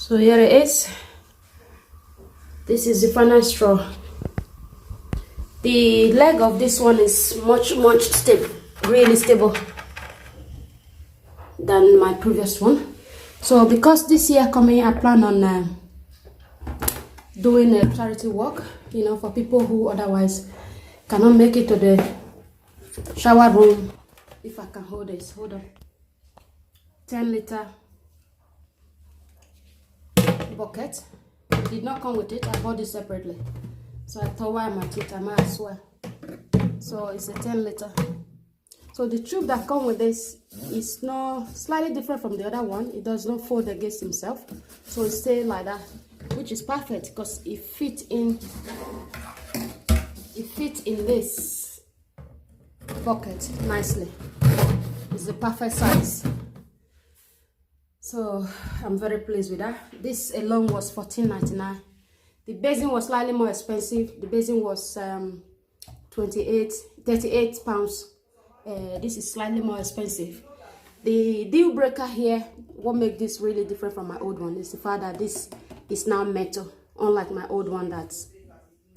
So here it is. This is the final straw. The leg of this one is much stable, really stable than my previous one. So because this year coming, I plan on doing a charity work, you know, for people who otherwise cannot make it to the shower room. If I can hold this, hold on. 10-liter bucket. It did not come with it. I bought it separately. So I thought, why am I it? I might as well. So it's a 10-liter. So the tube that comes with this is not slightly different from the other one. It does not fold against himself. So it stays like that, which is perfect because it fits in this bucket nicely. It's the perfect size. So I'm very pleased with that. This alone was $14.99. The basin was slightly more expensive. The basin was 38 pounds. This is slightly more expensive. The deal breaker here, what makes this really different from my old one, is the fact that this is now metal, unlike my old one. That's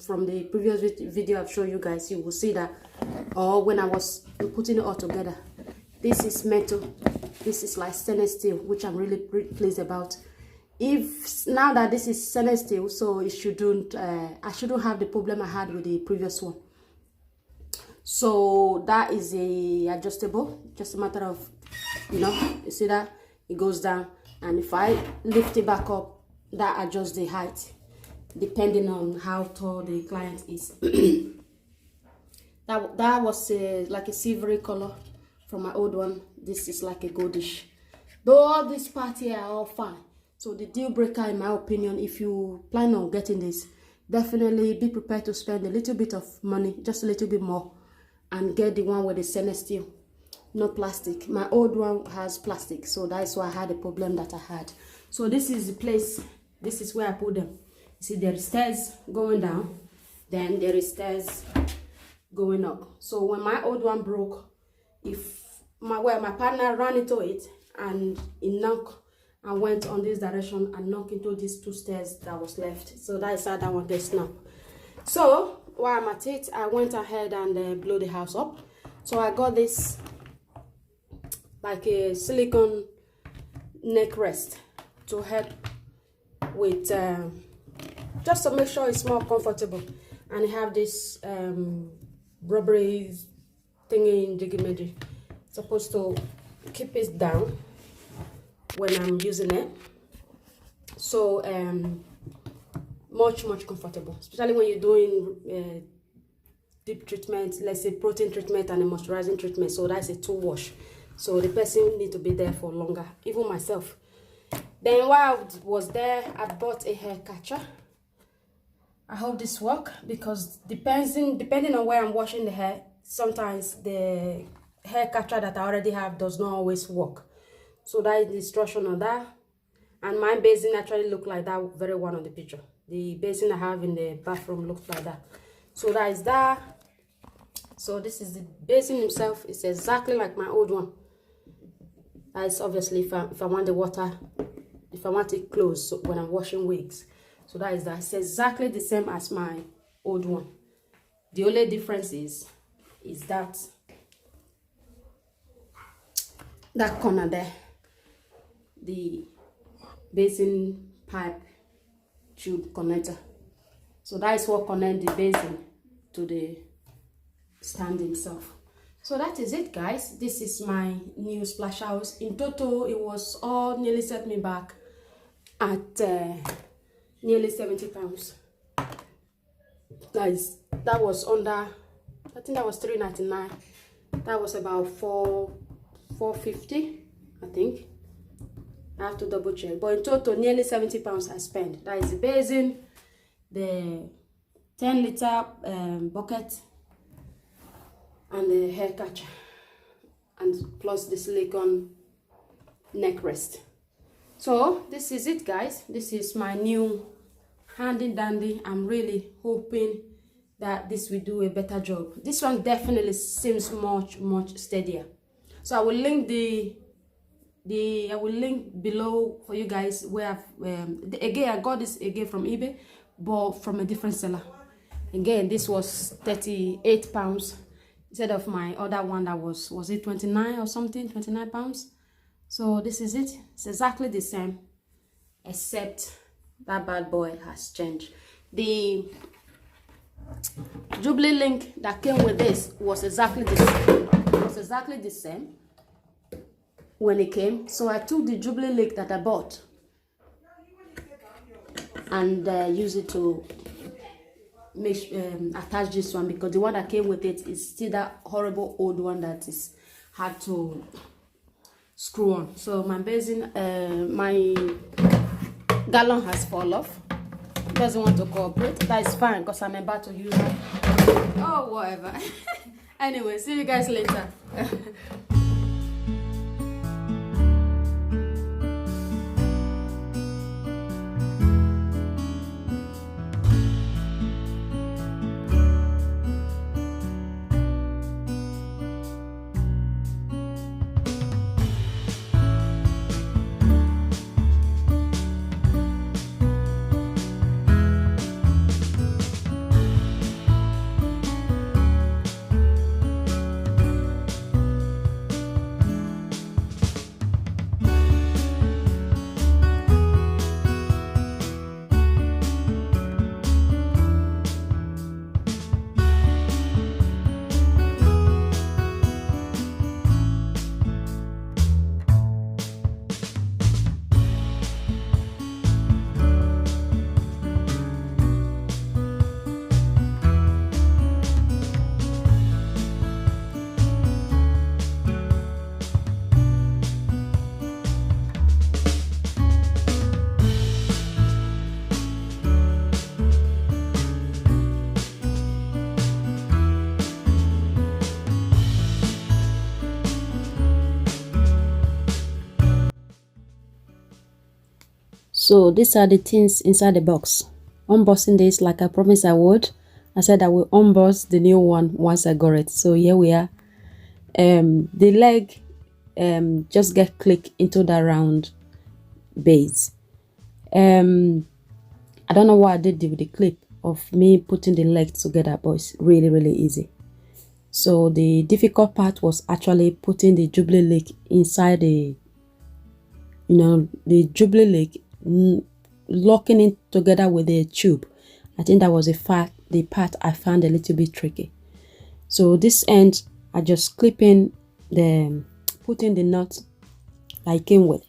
from the previous video I've shown you guys. You will see that, or when I was putting it all together, this is metal. This is like stainless steel, which I'm really pleased about. If now that this is stainless steel, so it shouldn't I shouldn't have the problem I had with the previous one. So that is a adjustable, just a matter of, you know, you see that it goes down, and if I lift it back up, that adjusts the height depending on how tall the client is. that was like a silvery color from my old one. This is like a goldish. Though all these parts here are all fine. So the deal breaker, in my opinion, if you plan on getting this, definitely be prepared to spend a little bit of money, just a little bit more, and get the one with the stainless steel, not plastic. My old one has plastic, so that's why I had a problem that I had. So this is the place, this is where I put them. You see, there is stairs going down, then there is stairs going up. So when my old one broke, if my partner ran into it and it knocked and went on this direction and knocked into these two stairs that was left. So that is how that one gets snapped. So while I'm at it, I went ahead and blew the house up. So I got this like a silicone neck rest to help with just to make sure it's more comfortable. And I have this rubbery thingy in jiggy supposed to keep it down when I'm using it. So much comfortable, especially when you're doing deep treatment, let's say protein treatment and a moisturizing treatment. So that's a 2-wash, so the person need to be there for longer, even myself. Then while I was there, I bought a hair catcher. I hope this works, because depending on where I'm washing the hair, sometimes the hair catcher that I already have does not always work. So that is the instruction on that. And my basin actually look like that very well on the picture. The basin I have in the bathroom looks like that. So that is that. So this is the basin himself. It's exactly like my old one. That is obviously if I want the water, if I want it closed, so when I'm washing wigs. So that is that. It's exactly the same as my old one. The only difference is that corner there, the basin pipe tube connector. So that is what connects the basin to the stand itself. So that is it, guys. This is my new splash house. In total, it was all nearly set me back at nearly 70 pounds. That was under, I think that was $3.99. That was about $4.50, I think. I have to double check, but in total nearly 70 pounds I spent. That is the basin, the 10-liter bucket, and the hair catcher, and plus the silicone neck rest. So this is it, guys. This is my new handy dandy. I'm really hoping that this will do a better job. This one definitely seems much steadier. So I will link the I will link below for you guys where I've again, I got this again from eBay, but from a different seller. Again, this was 38 pounds instead of my other one that was it 29 or something, 29 pounds. So this is it. It's exactly the same, except that bad boy has changed. The Jubilee link that came with this was exactly the same. It was exactly the same when it came. So I took the Jubilee link that I bought and use it to make attach this one, because the one that came with it is still that horrible old one that is hard to screw on. So my basin, my gallon has fallen off. It doesn't want to cooperate. That is fine because I'm about to use it. Oh, whatever. Anyway, see you guys later. So these are the things inside the box. Unboxing this like I promised I would. I said I will unbox the new one once I got it. So here we are. The leg just get clicked into the round base. I don't know what I did with the clip of me putting the legs together, but it's really easy. So the difficult part was actually putting the Jubilee leg inside the, the Jubilee leg, locking it together with the tube. I think that was the part I found a little bit tricky. So this end, I just putting the nut I came with.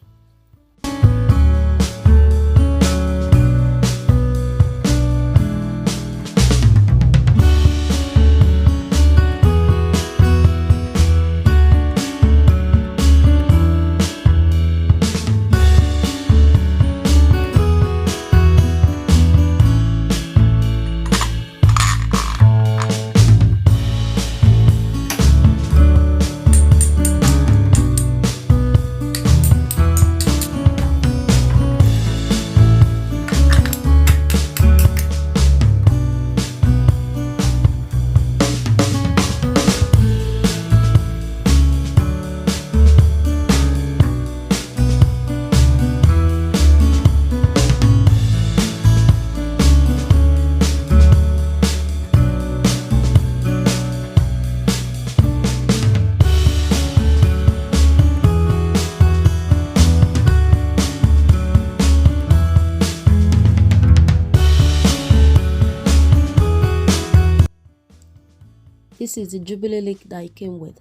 This is the Jubilee leg that it came with.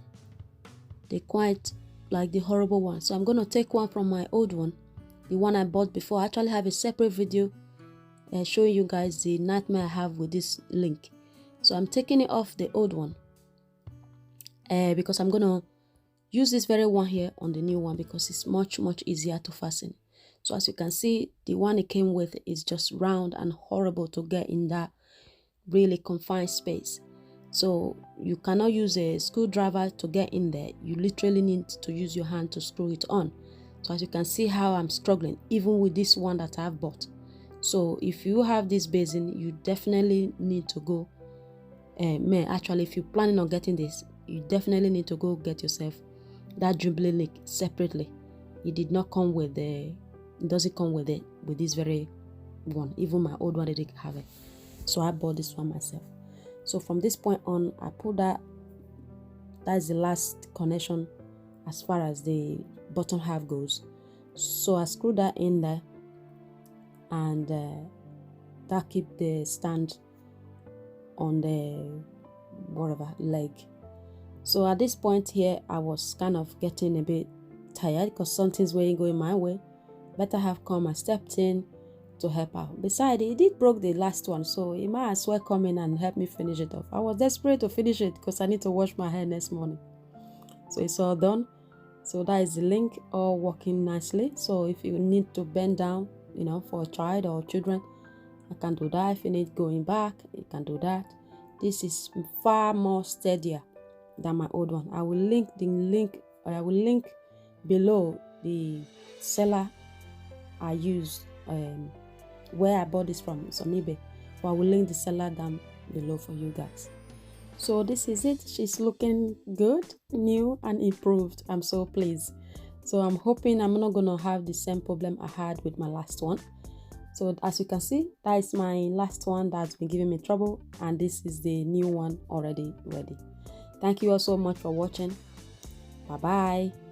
They're quite like the horrible one. So I'm going to take one from my old one, the one I bought before. I actually have a separate video showing you guys the nightmare I have with this link. So I'm taking it off the old one because I'm going to use this very one here on the new one because it's much easier to fasten. So as you can see, the one it came with is just round and horrible to get in that really confined space. So you cannot use a screwdriver to get in there. You literally need to use your hand to screw it on. So as you can see how I'm struggling even with this one that I've bought. So if you have this basin, you definitely need to go actually, if you're planning on getting this, you definitely need to go get yourself that Jubilee leg separately, it did not come with the, it doesn't come with it, with this very one. Even my old one didn't have it, so I bought this one myself. So from this point on, I put that's the last connection as far as the bottom half goes. So I screw that in there, and that keep the stand on the whatever leg. So at this point here, I was kind of getting a bit tired because something's going my way. Better have come and stepped in to help out. Besides, it did broke the last one, so it might as well come in and help me finish it off. I was desperate to finish it because I need to wash my hair next morning. So it's all done. So that is the link, all working nicely. So if you need to bend down, you know, for a child or children, I can do that. If you need going back, you can do that. This is far more steadier than my old one. I will link below the seller I used, where I bought this from. It's on eBay, but I will link the seller down below for you guys. So this is it. She's looking good, new and improved. I'm so pleased. So I'm hoping I'm not gonna have the same problem I had with my last one. So as you can see, that is my last one that's been giving me trouble, and this is the new one already ready. Thank you all so much for watching. Bye bye.